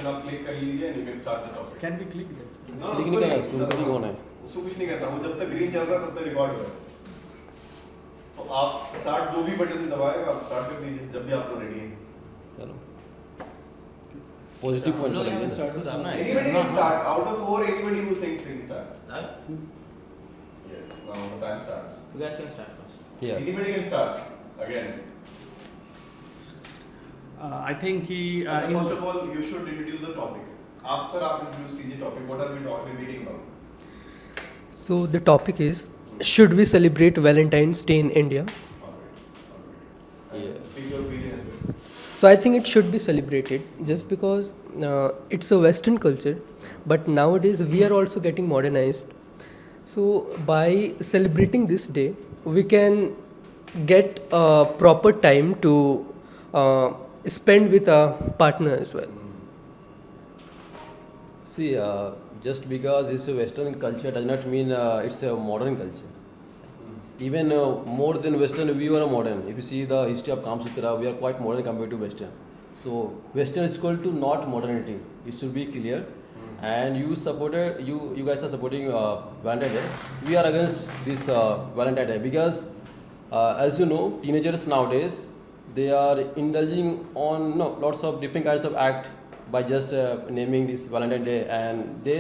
Option आप click कर लीजिए and you can start the topic. Can we click that? Click नहीं करना, उसको रिकॉर्डिंग होना है। उसको कुछ नहीं करना, वो जब तक ग्रीन चल रहा है तब तक रिकॉर्ड हो रहा है। तो आप स्टार्ट जो भी बटन दबाएगा आप स्टार्ट कर दीजिए जब भी आप लोग रेडी हैं। चलो पॉजिटिव पॉइंट पर लगे। Anybody can start. Out of 4, anybody who thinks they can start. Yes. Now the time starts. You guys can start first. Yeah. Anybody can start. Again. I think he. First of all, you should introduce the topic. आप introduce कीजिए topic. What are we reading about? So the topic is, should we celebrate Valentine's Day in India? Yeah. Speak your opinion as well. So I think it should be celebrated just because it's a Western culture, but nowadays we are also getting modernized. So by celebrating this day, we can get a proper time to spend with our partner as well. See, just because it's a Western culture does not mean it's a modern culture. Even more than Western, we are modern. If you see the history of Kama Sutra, we are quite modern compared to Western. So Western is equal to not modernity. It should be clear. And you guys are supporting Valentine's Day. We are against this Valentine's Day because, as you know, teenagers nowadays they are indulging on lots of different kinds of act by just naming this Valentine's Day, and they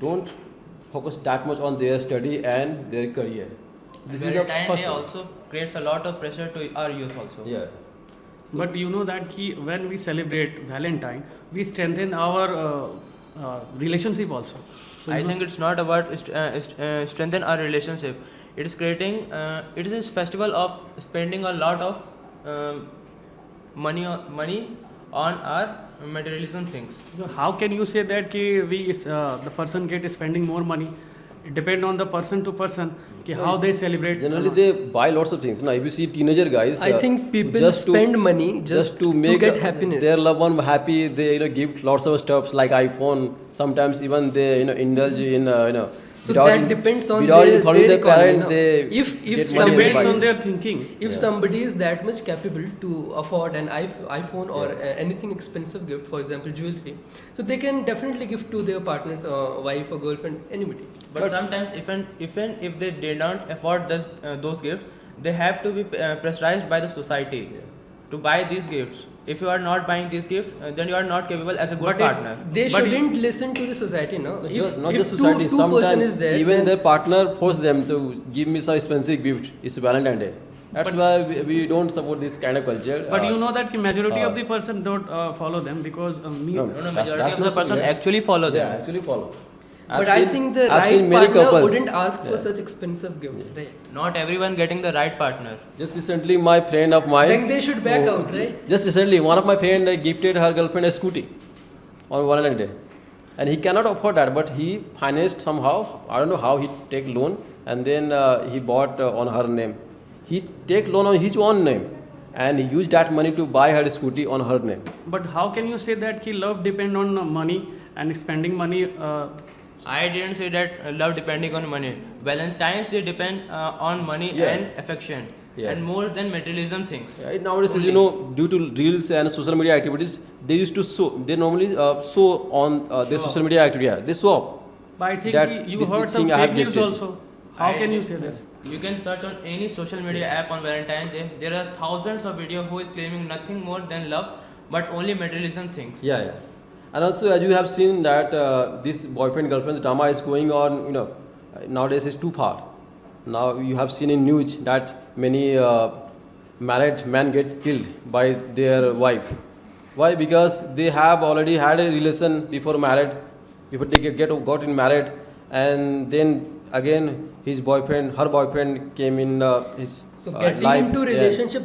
don't focus that much on their study and their career. This is the Valentine's first Day one. also creates a lot of pressure to our youth also. Yeah. But you know that when we celebrate Valentine, we strengthen our relationship also. So I think it's not about strengthen our relationship. It is creating. It is a festival of spending a lot of money on our materialism things. So how can you say that the person get spending more money? It depends on the person to person how they celebrate. Generally, they buy lots of things. Now, if you see teenager guys, I think people just spend money just to make get happiness. their loved one happy. They give lots of stuffs like iPhone. Sometimes even they indulge in So that depends on without their informing their economy, parent. no? They If get money somebody and buy. Depends on their thinking. If somebody is that much capable to afford an iPhone or anything expensive gift, for example jewelry, so they can definitely give to their partners, wife or girlfriend, anybody. But sometimes even if they did not afford those gifts, they have to be pressurized by the society to buy these gifts. If you are not buying these gifts, then you are not capable as a good partner. They But shouldn't listen to the society, no? Not if the society. two person Sometimes is there, even then their partner force them to give me some expensive gift. It's Valentine's Day. That's why we don't support this kind of culture. But you know that majority of the person don't follow them because No, that's majority of not the person so, yeah. actually follow them. Yeah, actually follow. But I think the I've seen right many partner couples. wouldn't ask for Yeah. such expensive gifts, right? Not everyone getting the right partner. Just recently, my friend of mine. Then they should back out, right? Just recently, one of my friend gifted her girlfriend a scooty on Valentine's Day, and he cannot afford that, but he financed somehow. I don't know how he take loan, and then he bought on her name. He take loan on his own name, and he used that money to buy her scooty on her name. But how can you say that love depend on money and spending money? I didn't say that love depending on money. Valentine's Day depend on money Yeah. and affection, Yeah. and more than materialism things. Right, nowadays, Only. due to reels and social media activities, they used to show. They normally show on their Show social off. media activity. Yeah, they show off. But I think That you this heard some thing I have fake news gifted. also. How can you say this? You can search on any social media app on Valentine's Day. There are thousands of videos who is claiming nothing more than love, but only materialism things. Yeah, yeah. And also, as you have seen that this boyfriend girlfriend drama is going on, nowadays is too far. Now you have seen in news that many married men get killed by their wife. Why? Because they have already had a relation before married, before they got in married, and then again her boyfriend came in his So getting life. into Yeah. relationship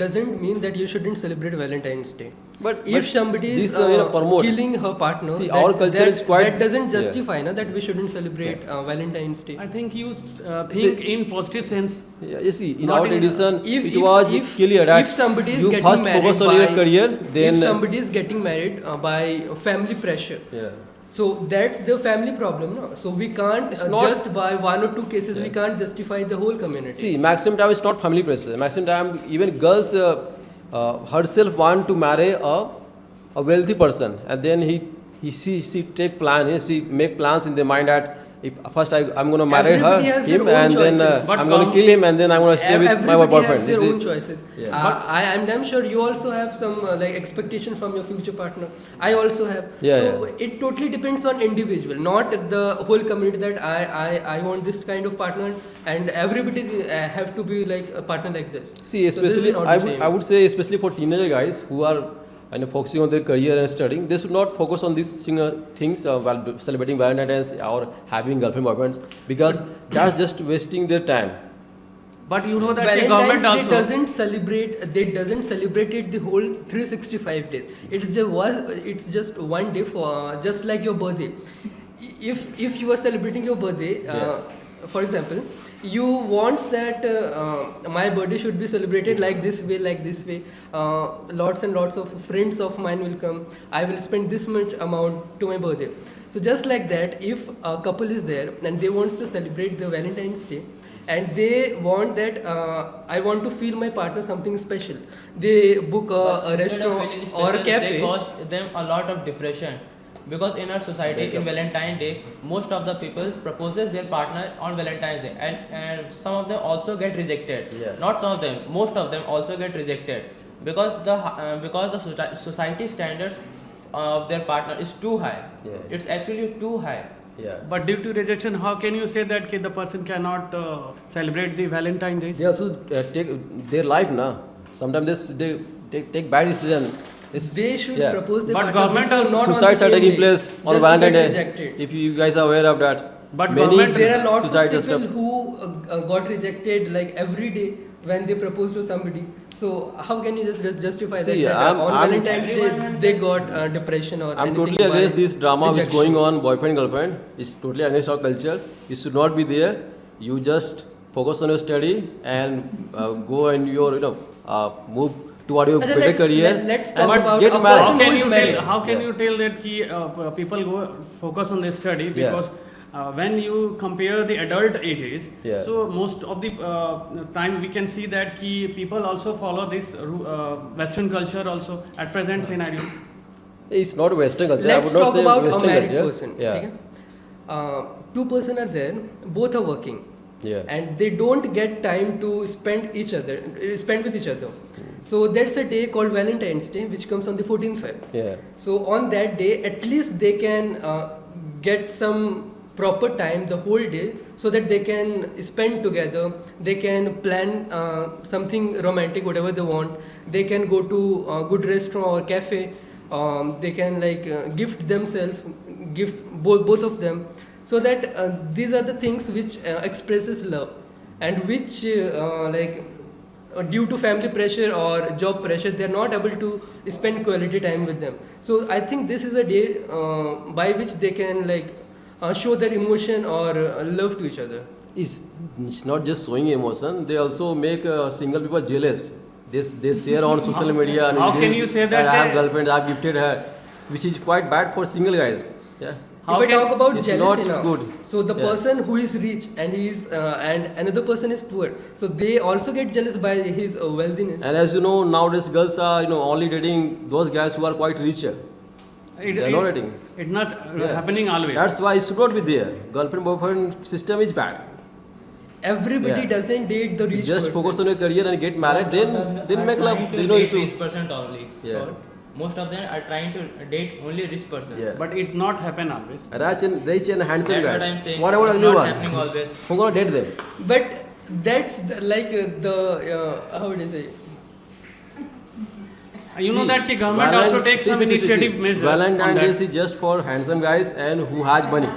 doesn't mean that you shouldn't celebrate Valentine's Day. But If somebody is this, promote. killing her partner, See, our culture is quite- that doesn't yeah. justify that we shouldn't celebrate Valentine's Day. I think you think in positive sense. Yeah, you see, in Not our in- tradition, If- it if- was if- clear that if somebody is you getting first married focus on your by- career, then if somebody is getting married by family pressure, yeah. so that's the family problem, no? So we can't It's not- just by one or two cases we Yeah. can't justify the whole community. See, maximum time is not family pressure. Maximum time, even girls herself want to marry a a wealthy person, and then she take plan, she make plans in their mind that if first I'm gonna marry Everybody has their him, own and then choices. But I'm gonna kill him, and then I'm gonna stay with my Everybody boyfriend. has their This own is- choices. Yeah. I'm damn sure you also have some like expectation from your future partner. I also have. Yeah, So it totally depends on individual, not the whole community that I want this kind of partner, and everybody have to be like a partner like this. See, So this is especially not the same. I would say, especially for teenager guys who are focusing on their career and studying, they should not focus on these things while celebrating Valentine's or having girlfriend boyfriends, because that's just wasting their time. But you know that the government Valentine's Day also. doesn't celebrate. They doesn't celebrate it the whole 365 days. It's just one day for just like your birthday. If you are celebrating your birthday, for example, you want that my birthday should be celebrated like this way. Lots and lots of friends of mine will come. I will spend this much amount to my birthday. So just like that, if a couple is there and they wants to celebrate the Valentine's Day, and they want that I want to feel my partner something special, they book a Instead of restaurant feeling or a special, cafe. They cause them a lot of depression. Because in our society, in Valentine's Day, most of the people proposes their partner on Valentine's Day, and some of them also get rejected. Yeah. Not some of them, most of them also get rejected because the society standards of their partner is too high. Yeah. It's actually too high. Yeah. But due to rejection, how can you say that the person cannot celebrate the Valentine's Day? They also take their life now. Sometimes they take bad decision. They should yeah. propose their But partner government before, also- not on the Suicides are same taking day, place just on to Valentine's get Day. rejected. If you guys are aware of that. But Many- government- There are lots Suicide of is people come- who got rejected like every day when they propose to somebody. So how can you just justify See, that I'm- on I'm- Valentine's Day Everyone- they got depression or I'm anything totally by against this drama which is rejection? going on, boyfriend girlfriend. It's totally against our culture. It should not be there. You just focus on your study and go and your move toward your Achha, better career. let's and talk about get a married. person How can who is you married. tell? How can Yeah. you tell that people go focus on their study Yeah. because when you compare the adult ages, Yeah. so most of the time we can see that people also follow this Western culture also at present scenario. It's not Western culture. Let's I would not talk say about Western a married culture. person. Yeah. Okay? Two person are there, both are working. Yeah. And they don't get time to spend with each other. So that's a day called Valentine's Day, which comes on the 14th Feb. Yeah. So on that day, at least they can get some proper time the whole day, so that they can spend together. They can plan something romantic, whatever they want. They can go to a good restaurant or cafe. They can gift themselves, gift both of them, so that these are the things which expresses love, and which due to family pressure or job pressure, they are not able to spend quality time with them. So I think this is a day by which they can show their emotion or love to each other. It's not just showing emotion. They also make single people jealous. They share on social media. And How can reels you say that I have they- girlfriend. I've gifted her, which is quite bad for single guys. Yeah. How if I can- talk about it's jealousy not now, good. so the Yeah. person who is rich and and another person is poor, so they also get jealous by his wealthiness. And as you know, nowadays girls are only dating those guys who are quite richer. They are not dating. It's not Yeah. happening always. That's why it should not be there. Girlfriend boyfriend system is bad. Everybody Yeah. doesn't date the rich Just person. focus on your career and get married. Then make love. Trying to There's no date issue. rich person only. Yeah. Most of them are trying to date only rich persons. Yeah. But it not happen always. Rich and handsome That's guys. what I'm saying. What about it's ugly not one? happening always. Who gonna date them? But that's how would I say? You know See, that the government also takes some initiative measures. on Valentine's that. Day is just for handsome guys and who has money.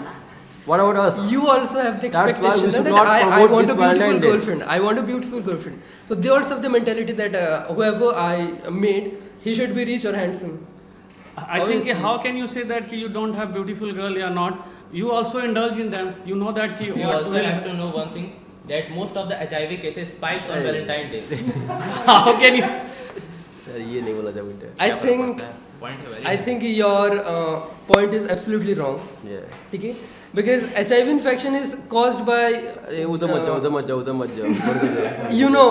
What about us? You also have the That's why we expectation should that not I promote want this a beautiful Valentine's Day. girlfriend. I want a beautiful girlfriend. So they also have the mentality that whoever I made, he should be rich or handsome. I think Obviously. how can you say that you don't have beautiful girl or not? You also indulge in them. You know that You what also will have to know one thing, that most of the HIV cases spikes on Hey. Valentine's Day. how can you ये नहीं बोला जा बेटे. I think Point है very I think your point is absolutely wrong. Yeah. Okay? because HIV infection is caused by ए, उधर मत जाओ, उधर मत जाओ, उधर मत जाओ. Don't go there. you know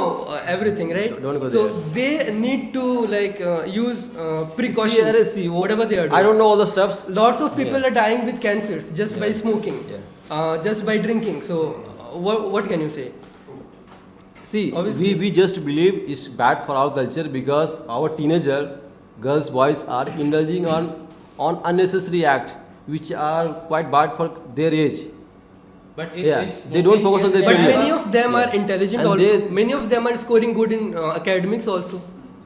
everything, right? Don't go so there. they need to like use See, precautions, see, whatever they are doing. I don't know all the steps. Lots of people Yeah. are dying with cancers just by smoking, just by drinking. So what can you say? See, Obviously. we just believe it's bad for our culture because our teenager girls, boys are indulging on unnecessary acts which are quite bad for their age. But They don't focus on their But career. many of them are intelligent And also. they- Many of them are scoring good in academics also.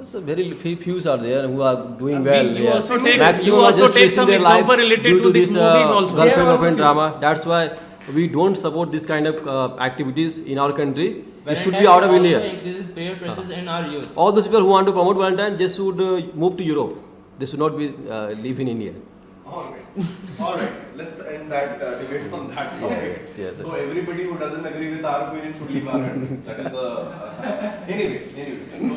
So very few are there who are doing We- well. you also take- Maximum you are also just take wasting some their example life related due to to these this movies also. There are girlfriend also girlfriend few. drama. That's why we don't support this kind of activities in our country. It should be Valentine out of also India. increases peer pressures in our youth. All those people who want to promote Valentine, they should move to Europe. They should not be live in India. All right. Let's end that debate on that topic. Yes, So everybody who doesn't agree with our opinion should leave our country. That is the anyway.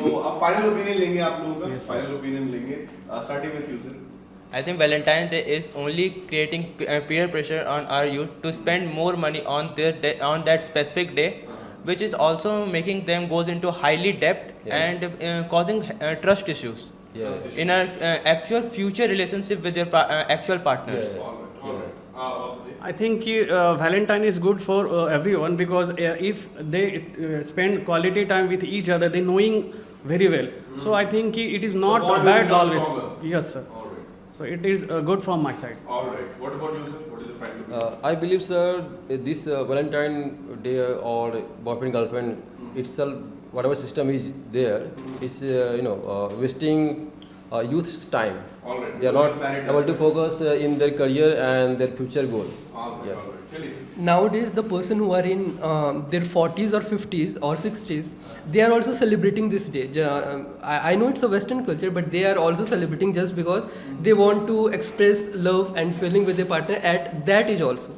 So अब final opinion लेंगे आप लोगों का. Final opinion लेंगे. Starting with you, sir. I think Valentine's Day is only creating peer pressure on our youth to spend more money on their on that specific day, which is also making them goes into highly debt and causing trust issues Yes. in our actual future relationship with their actual partners. All right. I think Valentine is good for everyone because if they spend quality time with each other, they knowing very well. So I think it is not bond will bad become always. stronger. Yes, sir. All right. So it is good from my side. All right. What about you, sir? What is your final opinion? I believe, sir, this Valentine Day or boyfriend girlfriend itself, whatever system is there, is wasting youth's time. All right. They are not able to focus in their career and their future goal. All right. Yeah. All right. Really? Nowadays, the person who are in their 40s or 50s or 60s, they are also celebrating this day. I know it's a Western culture, but they are also celebrating just because they want to express love and feeling with their partner at that age also.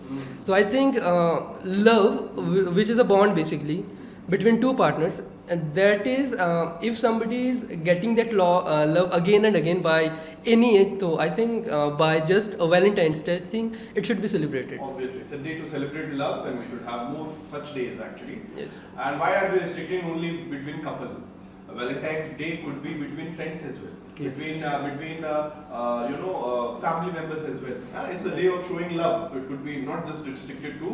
So I think love, which is a bond basically between two partners, and that is if somebody is getting that love again and again by any age, so I think by just a Valentine's Day, I think it should be celebrated. Obviously, it's a day to celebrate love, and we should have more such days actually. Yes. And why are they restricting only between couple? Valentine's Day could be between friends as well, between family members as well. It's a day of showing love, so it could be not just restricted to